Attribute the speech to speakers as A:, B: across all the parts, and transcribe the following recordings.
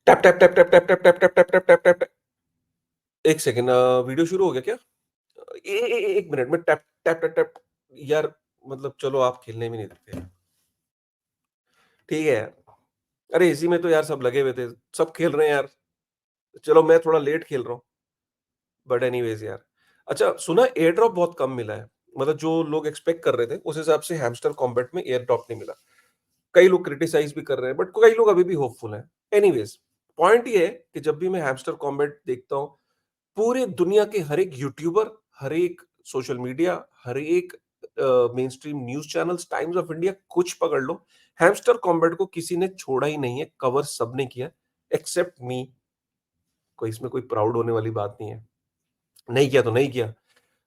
A: Tap tap tap tap tap tap tap tap tap tap tap tap. एक second, video शुरू हो गया क्या? एक मिनट में टैप टैप टैप टैप। यार, मतलब चलो आप खेलने भी नहीं देते यार। ठीक है यार। अरे इसी में तो यार सब लगे हुए थे, सब खेल रहे हैं यार। चलो मैं थोड़ा लेट खेल रहा हूँ, बट एनीवेज यार। अच्छा सुना, एयर ड्रॉप बहुत कम मिला है। मतलब जो लोग एक्सपेक्ट कर रहे थे उस हिसाब से हैमस्टर कॉम्बैट में एयर ड्रॉप नहीं मिला। कई लोग क्रिटिसाइज भी कर रहे हैं, बट कई लोग अभी भी होपफुल हैं। एनीवेज, पॉइंट ये है कि जब भी मैं हैमस्टर कॉम्बैट देखता हूँ, पूरे दुनिया के हर एक यूट्यूबर, हर एक सोशल मीडिया, हर एक main stream news channels, times of India, कुछ पकड़ लो, हैमस्टर कॉम्बैट को किसी ने छोड़ा ही नहीं है, कवर सबने किया एक्सेप्ट मी। कोई इसमें कोई प्राउड होने वाली बात नहीं है। नहीं किया तो नहीं किया,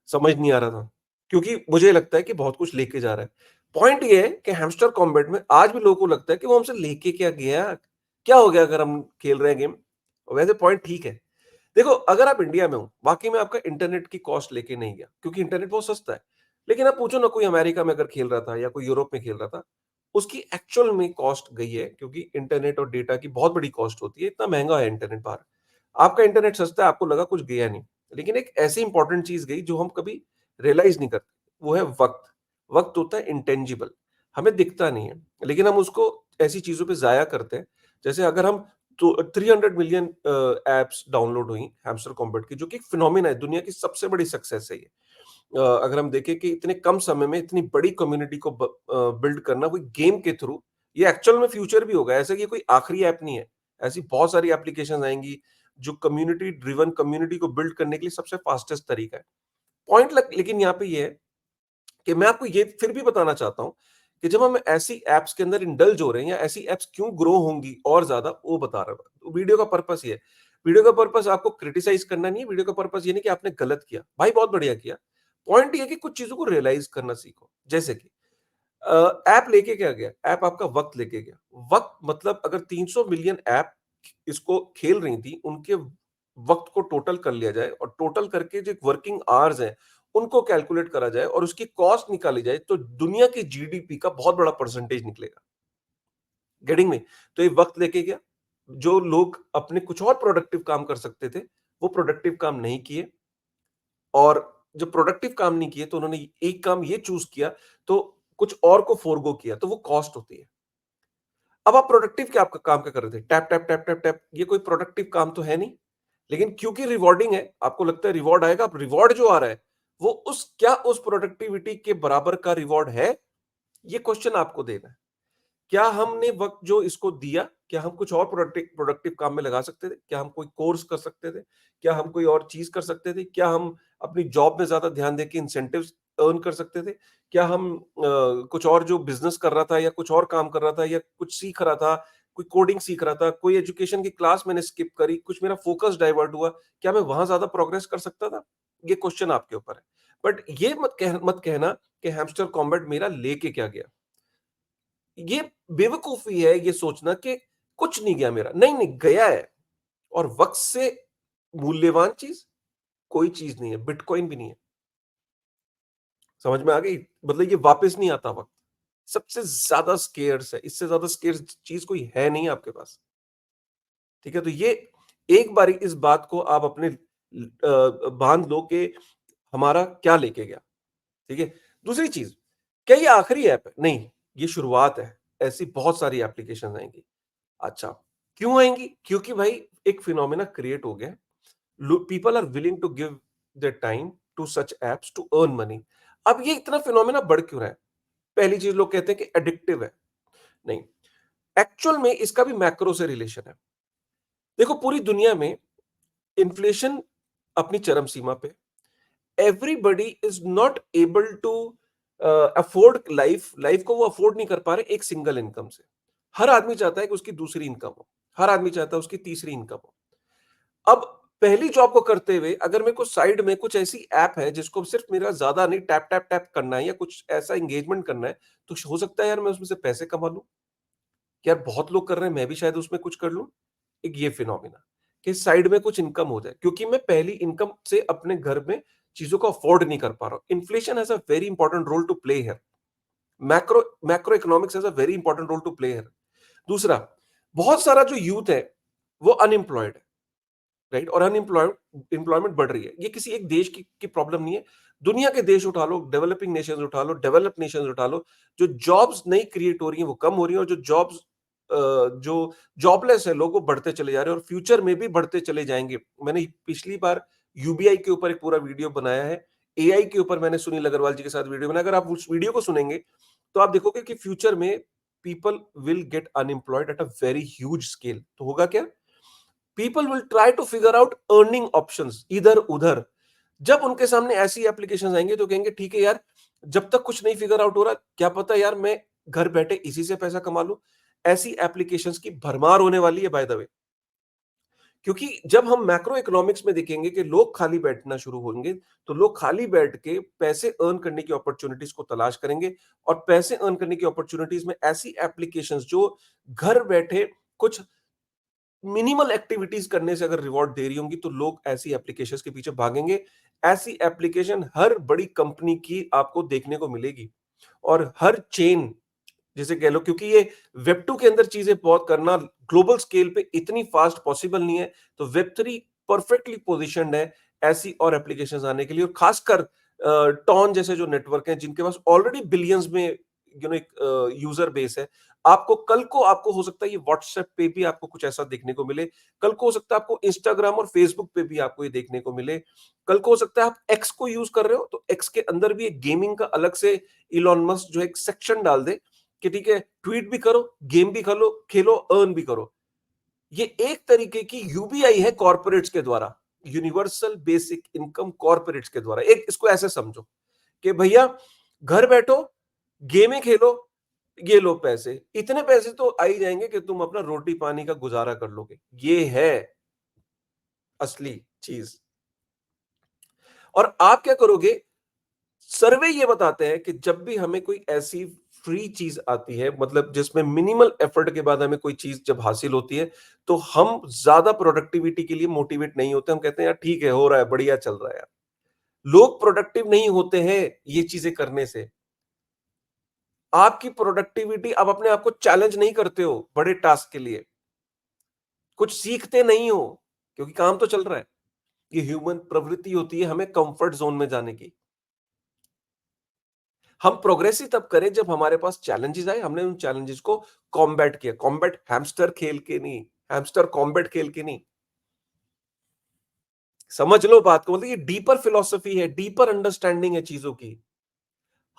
A: समझ नहीं आ रहा था, क्योंकि मुझे लगता है कि बहुत कुछ लेके जा रहा है। पॉइंट ये है कि हैमस्टर कॉम्बैट में आज भी लोगों को लगता है कि वो हमसे लेके क्या गया, क्या हो गया अगर हम खेल रहे हैं गेम। वैसे पॉइंट ठीक है। देखो, अगर आप इंडिया में हो, वाकई में आपका इंटरनेट की कॉस्ट लेके नहीं गया, क्योंकि इंटरनेट बहुत सस्ता है। लेकिन आप पूछो ना, कोई अमेरिका में अगर खेल रहा था या कोई यूरोप में खेल रहा था, उसकी एक्चुअल में कॉस्ट गई है, क्योंकि इंटरनेट और डेटा की बहुत बड़ी कॉस्ट होती है, इतना महंगा है इंटरनेट बाहर। आपका इंटरनेट सस्ता है, आपको लगा कुछ गया नहीं, लेकिन एक ऐसी इंपॉर्टेंट चीज गई जो हम कभी रियलाइज नहीं करते, वो है वक्त। वक्त होता है इंटेंजिबल, हमें दिखता नहीं है, लेकिन हम उसको ऐसी चीजों पे जाया करते हैं। जैसे अगर हम, तो 300 मिलियन एप्स डाउनलोड हुई हैमस्टर कॉम्बैट की, जो कि फिनोमिना है, दुनिया की सबसे बड़ी सक्सेस है ये। अगर हम देखें कि इतने कम समय में इतनी बड़ी कम्युनिटी को बिल्ड करना कोई गेम के थ्रू, ये एक्चुअल में फ्यूचर भी होगा। ऐसा कि ये कोई आखिरी ऐप नहीं है, ऐसी बहुत सारी एप्लीकेशन आएंगी जो कम्युनिटी ड्रिवन, कम्युनिटी को बिल्ड करने के लिए सबसे फास्टेस्ट तरीका है। लेकिन यहाँ पे ये है कि मैं आपको ये फिर भी बताना चाहता हूं कि जब हम ऐसी एप्स के अंदर इंडल्ज हो रहे हैं, या ऐसी एप्स क्यों ग्रो होंगी और ज्यादा, वो बता रहा हूं। तो वीडियो का पर्पस ये है, वीडियो का पर्पस आपको क्रिटिसाइज करना नहीं है, वीडियो का पर्पस ये नहीं कि आपने गलत किया, भाई बहुत बढ़िया किया। पॉइंट ये है कि कुछ चीजों को रियलाइज करना सीखो। जैसे कि ऐप लेके क्या गया, ऐप आपका वक्त लेके गया। वक्त मतलब अगर 300 मिलियन ऐप इसको खेल रही थी, उनके वक्त को टोटल कर लिया जाए, और टोटल करके जो वर्किंग आवर्स हैं उनको कैलकुलेट करा जाए, और उसकी कॉस्ट निकाली जाए, तो दुनिया की जीडीपी का बहुत बड़ा परसेंटेज निकलेगा। गेटिंग में? तो ये वक्त लेके गया। जो लोग अपने कुछ और प्रोडक्टिव काम कर सकते थे, वो प्रोडक्टिव काम नहीं किए, और जब प्रोडक्टिव काम नहीं किए तो उन्होंने एक काम ये चूज किया, तो कुछ और को फोरगो किया, तो वो कॉस्ट होती है। अब आप प्रोडक्टिव क्या आपका काम क्या कर रहे थे, tap tap tap tap tap, ये कोई प्रोडक्टिव काम तो है नहीं। लेकिन क्योंकि रिवॉर्डिंग है, आपको लगता है रिवॉर्ड आएगा। अब रिवॉर्ड जो आ रहा है, वो उस प्रोडक्टिविटी के बराबर का रिवॉर्ड है, ये क्वेश्चन आपको देना है। क्या हमने वक्त जो इसको दिया, क्या हम कुछ और प्रोडक्टिव प्रोडक्टिव काम में लगा सकते थे? क्या हम कोई कोर्स कर सकते थे? क्या हम कोई और चीज कर सकते थे? क्या हम अपनी जॉब में ज्यादा ध्यान देके इंसेंटिव्स अर्न कर सकते थे? क्या हम कुछ और जो बिजनेस कर रहा था, या कुछ और काम कर रहा था, या कुछ सीख रहा था, कोई कोडिंग सीख रहा था, कोई एजुकेशन की क्लास मैंने स्किप करी, कुछ मेरा फोकस डाइवर्ट हुआ, क्या मैं वहां ज्यादा प्रोग्रेस कर सकता था? ये क्वेश्चन आपके ऊपर है। बट ये मत कहना कि हैमस्टर कॉम्बैट मेरा लेके क्या गया। ये बेवकूफी है ये सोचना कि कुछ नहीं गया मेरा। नहीं नहीं, गया है। और वक्त से मूल्यवान चीज कोई चीज नहीं है, बिटकॉइन भी नहीं है। समझ में आ गई? मतलब ये वापस नहीं आता वक्त। सबसे ज्यादा स्केर्स है, इससे ज्यादा स्केर्स चीज कोई है नहीं आपके पास। ठीक है, तो ये एक बारी इस बात को आप अपने बांध लो कि हमारा क्या लेके गया। ठीक है। दूसरी चीज, क्या ये आखिरी ऐप है? नहीं, ये शुरुआत है। ऐसी बहुत सारी एप्लीकेशन आएंगी। अच्छा, क्यों आएंगी? क्योंकि भाई एक फिनोमेना क्रिएट हो गया, people are willing to give their time to such apps to earn money. अब ये इतना फिनोमेना बढ़ क्यों रहा है? पहली चीज, लोग कहते हैं कि एडिक्टिव है। नहीं, एक्चुअल में इसका भी मैक्रो से रिलेशन है। देखो, पूरी दुनिया में इन्फ्लेशन अपनी चरम सीमा पे, everybody is not able to afford life, life को वो अफोर्ड नहीं कर पा रहे एक सिंगल इनकम से। हर आदमी चाहता है कि उसकी दूसरी इनकम हो, हर आदमी चाहता है उसकी तीसरी इनकम हो। अब पहली जॉब को करते हुए अगर मेरे को साइड में कुछ ऐसी ऐप है जिसको सिर्फ मेरा ज्यादा नहीं टैप टैप टैप करना है, या कुछ ऐसा एंगेजमेंट करना है, तो हो सकता है यार मैं उसमें से पैसे कमा लूं। यार बहुत लोग कर रहे हैं, मैं भी शायद उसमें कुछ कर लूं। एक ये फिनोमिना कि साइड में कुछ इनकम हो जाए, क्योंकि मैं पहली इनकम से अपने घर में चीजों को अफोर्ड नहीं कर पा रहा हूं। Inflation has a very important role to play है। Macro macro economics has a very important role to play है। दूसरा, बहुत सारा जो यूथ है वो अनएम्प्लॉयड है, राइट? और एम्प्लॉयमेंट बढ़ रही है। ये किसी एक देश की प्रॉब्लम नहीं है। दुनिया के देश उठा लो, डेवलपिंग नेशंस उठा लो, डेवलप्ड नेशंस उठा लो, जो जॉब्स नहीं क्रिएट हो रही हैं वो कम हो रही हैं, और जो जॉब्स जो जॉबलेस है लोग, वो बढ़ते चले जा रहे हैं और फ्यूचर में भी बढ़ते चले जाएंगे। मैंने पिछली बार यूबीआई के ऊपर एक पूरा वीडियो बनाया है, एआई के ऊपर मैंने सुनील अग्रवाल जी के साथ वीडियो बनाया। अगर आप उस वीडियो को सुनेंगे तो आप देखोगे कि फ्यूचर में people will get unemployed at a very huge scale. तो होगा क्या? People will try to figure out earning options इधर उधर। जब उनके सामने ऐसी एप्लीकेशन आएंगे तो कहेंगे ठीक है यार, जब तक कुछ नहीं फिगर आउट हो रहा, क्या पता यार मैं घर बैठे इसी से पैसा कमा लूं। ऐसी एप्लीकेशंस की भरमार होने वाली है बाय द वे। क्योंकि जब हम मैक्रो इकोनॉमिक्स में देखेंगे कि लोग खाली बैठना शुरू होंगे, तो लोग खाली बैठ के पैसे अर्न करने की अपॉर्चुनिटीज को तलाश करेंगे, और पैसे अर्न करने की अपॉर्चुनिटीज में ऐसी एप्लीकेशंस जो घर बैठे कुछ मिनिमल एक्टिविटीज करने से अगर रिवॉर्ड दे रही होंगी, तो लोग ऐसी एप्लीकेशंस के पीछे भागेंगे। ऐसी एप्लीकेशन हर बड़ी कंपनी की आपको देखने को मिलेगी, और हर चेन जिसे कह लो, क्योंकि ये वेब 2 के अंदर चीजें बहुत करना ग्लोबल स्केल पे इतनी फास्ट पॉसिबल नहीं है। तो वेब 3 परफेक्टली पोजीशनड है ऐसी और एप्लीकेशंस आने के लिए, और खासकर टॉन जैसे जो नेटवर्क हैं जिनके पास ऑलरेडी बिलियंस में एक यूजर बेस है। आपको कल को आपको हो सकता है ये व्हाट्सएप पे भी आपको कुछ ऐसा देखने को मिले। कल को हो सकता है आपको इंस्टाग्राम और फेसबुक पे भी आपको ये देखने को मिले। कल को हो सकता है आप एक्स को यूज कर रहे हो तो एक्स के अंदर भी एक गेमिंग का अलग से इलॉन मस्क जो एक सेक्शन डाल दे कि ठीक है, ट्वीट भी करो, गेम भी खेलो खेलो, अर्न भी करो। ये एक तरीके की यूबीआई है कॉर्पोरेट्स के द्वारा, यूनिवर्सल बेसिक इनकम कॉर्पोरेट्स के द्वारा। एक इसको ऐसे समझो कि भैया घर बैठो, गेमें खेलो, ये लो पैसे, इतने पैसे तो आ ही जाएंगे कि तुम अपना रोटी पानी का गुजारा कर लोगे। ये है असली चीज। और आप क्या करोगे? सर्वे ये बताते हैं कि जब भी हमें कोई ऐसी फ्री चीज आती है, मतलब जिसमें मिनिमल एफर्ट के बाद हमें कोई चीज जब हासिल होती है, तो हम ज्यादा प्रोडक्टिविटी के लिए मोटिवेट नहीं होते। हम कहते हैं यार ठीक है, हो रहा है, बढ़िया चल रहा है यार। लोग प्रोडक्टिव नहीं होते हैं ये चीजें करने से। आपकी प्रोडक्टिविटी, आप अपने आप को चैलेंज नहीं करते हो बड़े टास्क के लिए, कुछ सीखते नहीं हो, क्योंकि काम तो चल रहा है। ये ह्यूमन प्रवृत्ति होती है हमें कंफर्ट जोन में जाने की। हम प्रोग्रेस ही तब करें जब हमारे पास चैलेंजेस आए, हमने उन चैलेंजेस को कॉम्बैट किया। कॉम्बैट हैमस्टर खेल के नहीं, हैमस्टर कॉम्बैट खेल के नहीं। समझ लो बात को, मतलब ये डीपर फिलॉसफी है, डीपर अंडरस्टैंडिंग है चीजों की।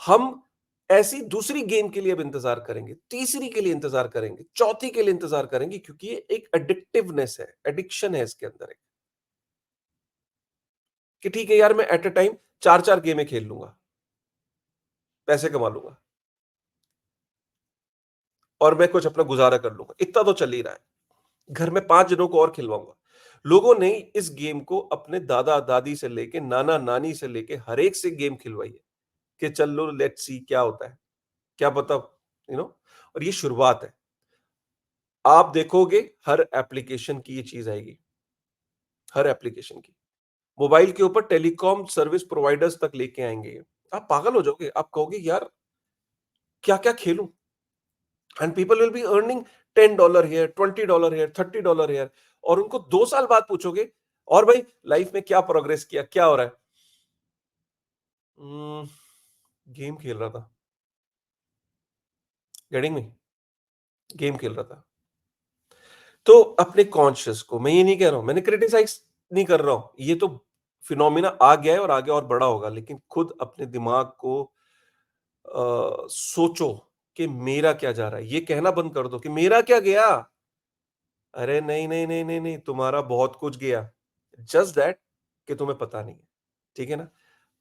A: हम ऐसी दूसरी गेम के लिए अब इंतजार करेंगे, तीसरी के लिए इंतजार करेंगे, चौथी के लिए इंतजार करेंगे, क्योंकि ये एक एडिक्टिवनेस है, एडिक्शन है इसके अंदर एक, कि ठीक है यार मैं एट अ टाइम चार चार गेमें खेल लूंगा, पैसे कमा लूंगा, और मैं कुछ अपना गुजारा कर लूंगा, इतना तो चल ही रहा है, घर में 5 जनों को और खिलवाऊंगा। लोगों ने इस गेम को अपने दादा दादी से लेके, नाना नानी से लेके हर एक से गेम खिलवाई है कि चल लो लेट्स सी क्या होता है, क्या पता, यू नो। और ये शुरुआत है। आप देखोगे हर एप्लीकेशन की ये चीज आएगी, हर एप्लीकेशन की। मोबाइल के ऊपर टेलीकॉम सर्विस प्रोवाइडर्स तक लेके आएंगे ये। आप पागल हो जाओगे, आप कहोगे यार क्या क्या खेलूं। And people will be earning $10 here, $20 here, $30 here. और उनको 2 साल बाद पूछोगे और भाई लाइफ में क्या प्रोग्रेस किया, क्या हो रहा है? गेम खेल रहा था। Getting me? गेम खेल रहा था। तो अपने कॉन्शियस को, मैं ये नहीं कह रहा हूं, मैंने क्रिटिसाइज नहीं कर रहा हूं, ये तो फिनोमिना आ गया है और आगे और बड़ा होगा, लेकिन खुद अपने दिमाग को सोचो कि मेरा क्या जा रहा है। ये कहना बंद कर दो कि मेरा क्या गया। अरे नहीं नहीं नहीं नहीं नहीं, तुम्हारा बहुत कुछ गया, जस्ट दैट कि तुम्हें पता नहीं है। ठीक है ना?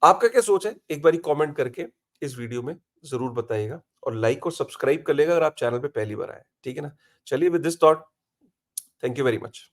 A: आपका क्या सोच है, एक बारी कमेंट करके इस वीडियो में जरूर बताइएगा, और लाइक और सब्सक्राइब कर लेगा अगर आप चैनल पे पहली बार आए। ठीक है ना? चलिए, with this thought, thank you very much.